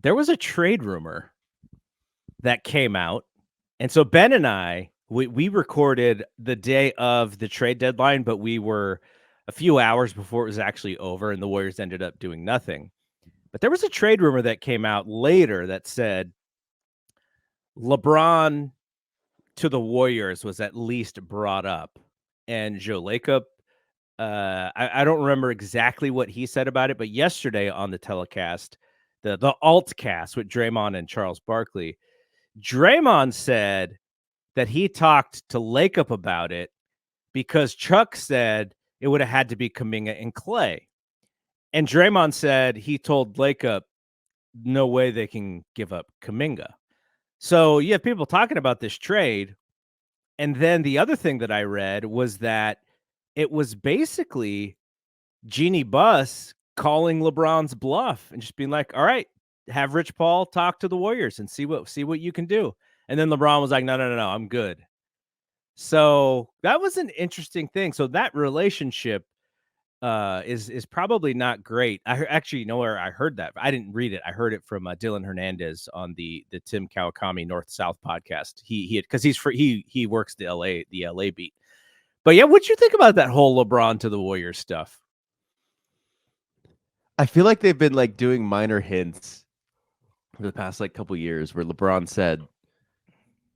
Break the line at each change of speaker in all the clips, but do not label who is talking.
There was a trade rumor that came out. And so Ben and I, we recorded the day of the trade deadline, but we were a few hours before it was actually over, and the Warriors ended up doing nothing. But there was a trade rumor that came out later that said LeBron to the Warriors was at least brought up. And Joe Lacob, I don't remember exactly what he said about it, but yesterday on the telecast, the alt cast with Draymond and Charles Barkley, Draymond said that he talked to Lacob about it because Chuck said it would have had to be Kuminga and Clay. And Draymond said he told Lacob, no way they can give up Kuminga. So you have people talking about this trade. And then the other thing that I read was that it was basically Jeannie Buss calling LeBron's bluff and just being like, all right, have Rich Paul talk to the Warriors and see what you can do. And then LeBron was like, no, I'm good. So that was an interesting thing. So that relationship is probably not great. Actually, you know where I heard that? I didn't read it. I heard it from Dylan Hernandez on the Tim Kawakami North South podcast. He because he works the LA beat. But yeah, what'd you think about that whole LeBron to the Warriors stuff?
I feel like they've been like doing minor hints for the past like couple years where LeBron said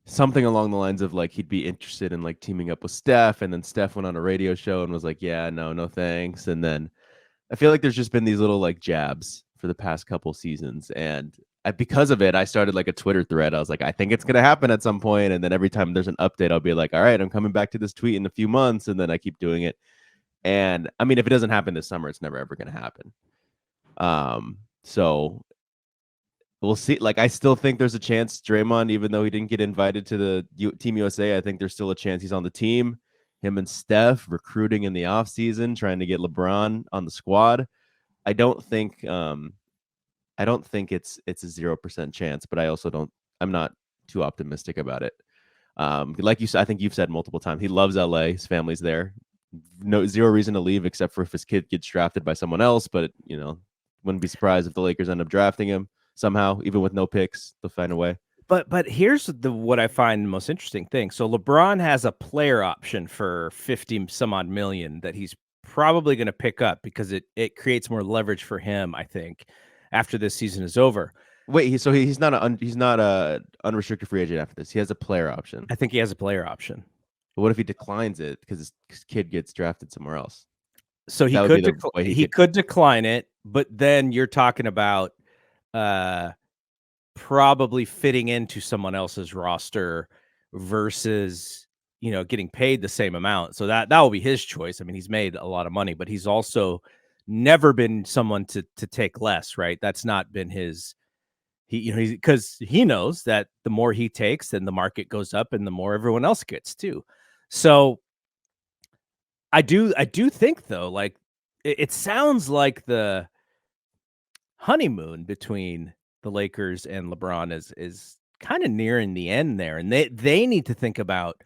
something along the lines of like he'd be interested in like teaming up with Steph, and then Steph went on a radio show and was like, yeah, no thanks. And then I feel like there's just been these little like jabs for the past couple seasons, and because of it I started like a Twitter thread. I was like, I think it's gonna happen at some point, and then every time there's an update I'll be like, all right, I'm coming back to this tweet in a few months, and then I keep doing it. And I mean, if it doesn't happen this summer, it's never ever gonna happen. So we'll see. Like, I still think there's a chance Draymond, even though he didn't get invited to the Team USA, I think there's still a chance he's on the team. Him and Steph recruiting in the offseason, trying to get LeBron on the squad. I don't think it's a 0% chance, but I'm not too optimistic about it. Like you said, I think you've said multiple times, he loves LA. His family's there. Zero reason to leave except for if his kid gets drafted by someone else. But wouldn't be surprised if the Lakers end up drafting him somehow, even with no picks. They'll find a way.
But here's what I find the most interesting thing. So LeBron has a player option for 50 some odd million that he's probably going to pick up because it creates more leverage for him, I think, after this season is over.
Wait, he's not a unrestricted free agent after this. He has a player option.
I think he has a player option.
But what if he declines it because his kid gets drafted somewhere else?
So he could decline it, but then you're talking about probably fitting into someone else's roster versus getting paid the same amount. So that will be his choice. I mean, he's made a lot of money, but he's also never been someone to take less, right? That's not been his. Because he knows that the more he takes, then the market goes up, and the more everyone else gets too. So I do think though, like it sounds like the honeymoon between the Lakers and LeBron is kind of nearing the end there, and they need to think about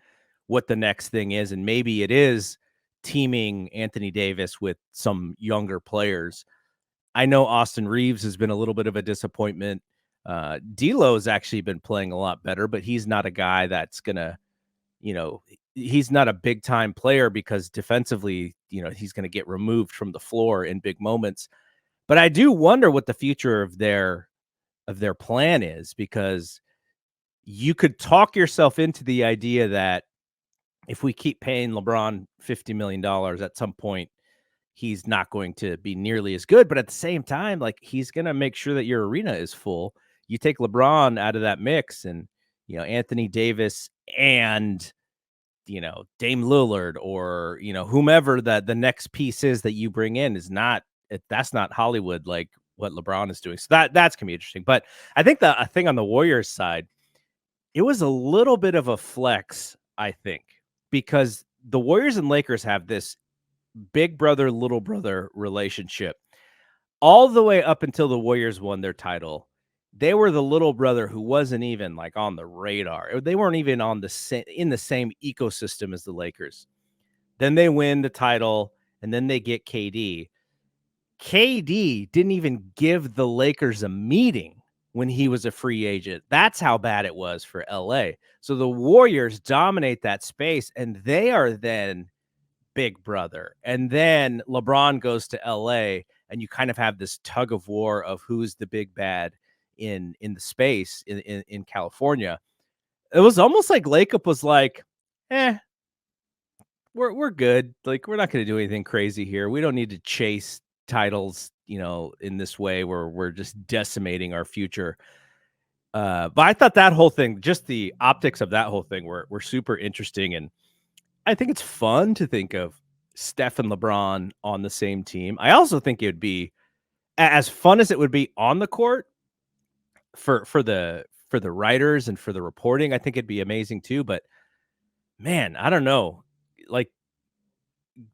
what the next thing is, and maybe it is teaming Anthony Davis with some younger players. I know Austin Reeves has been a little bit of a disappointment. D'Lo has actually been playing a lot better, but he's not a guy that's gonna, he's not a big time player because defensively, he's going to get removed from the floor in big moments. But I do wonder what the future of their plan is, because you could talk yourself into the idea that if we keep paying LeBron $50 million at some point, he's not going to be nearly as good. But at the same time, like, he's going to make sure that your arena is full. You take LeBron out of that mix, and, Anthony Davis and, Dame Lillard or, whomever that the next piece is that you bring in that's not Hollywood like what LeBron is doing. So that's going to be interesting. But I think the thing on the Warriors side, it was a little bit of a flex, I think, because the Warriors and Lakers have this big brother, little brother relationship all the way up until the Warriors won their title. They were the little brother who wasn't even like on the radar. They weren't even in the same ecosystem as the Lakers. Then they win the title, and then they get KD. KD didn't even give the Lakers a meeting when he was a free agent. That's how bad it was for LA. So the Warriors dominate that space, and they are then big brother. And then LeBron goes to LA, and you kind of have this tug of war of who's the big bad in the space in California. It was almost like Lakeup was like, we're good. Like, we're not going to do anything crazy here. We don't need to chase titles, in this way where we're just decimating our future. But I thought that whole thing, just the optics of that whole thing were super interesting. And I think it's fun to think of Steph and LeBron on the same team. I also think it would be as fun as it would be on the court for the writers and for the reporting. I think it'd be amazing too. But man, I don't know. Like,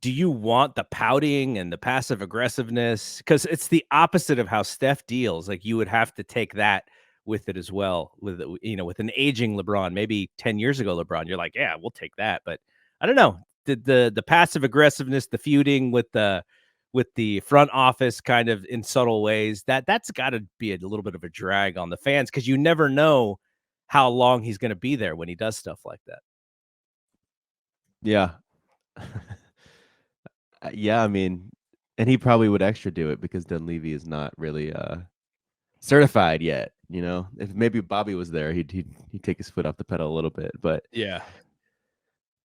do you want the pouting and the passive aggressiveness? Because it's the opposite of how Steph deals. Like, you would have to take that with it as well. With an aging LeBron, maybe 10 years ago, LeBron, you're like, yeah, we'll take that. But I don't know. The passive aggressiveness, the feuding with the front office kind of in subtle ways, that's got to be a little bit of a drag on the fans because you never know how long he's going to be there when he does stuff like that.
Yeah. Yeah, I mean, and he probably would extra do it because Dunleavy is not really certified yet. If maybe Bobby was there, he'd take his foot off the pedal a little bit. But
Yeah.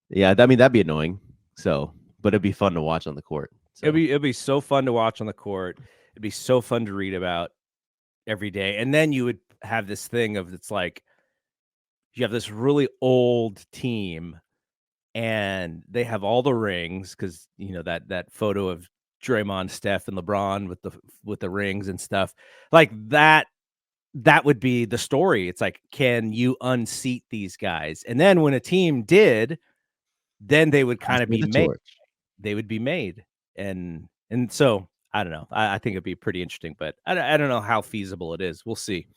yeah, I mean that'd be annoying. So, but it'd be fun to watch on the court. So.
It'd be so fun to watch on the court. It'd be so fun to read about every day. And then you would have this thing of it's like you have this really old team and they have all the rings because that photo of Draymond, Steph, and LeBron with the rings and stuff like that would be the story. It's like, can you unseat these guys? And then when a team did, then they would kind of be
the
made.
torch.
They would be made. And so I don't know. I think it'd be pretty interesting, but I don't know how feasible it is. We'll see.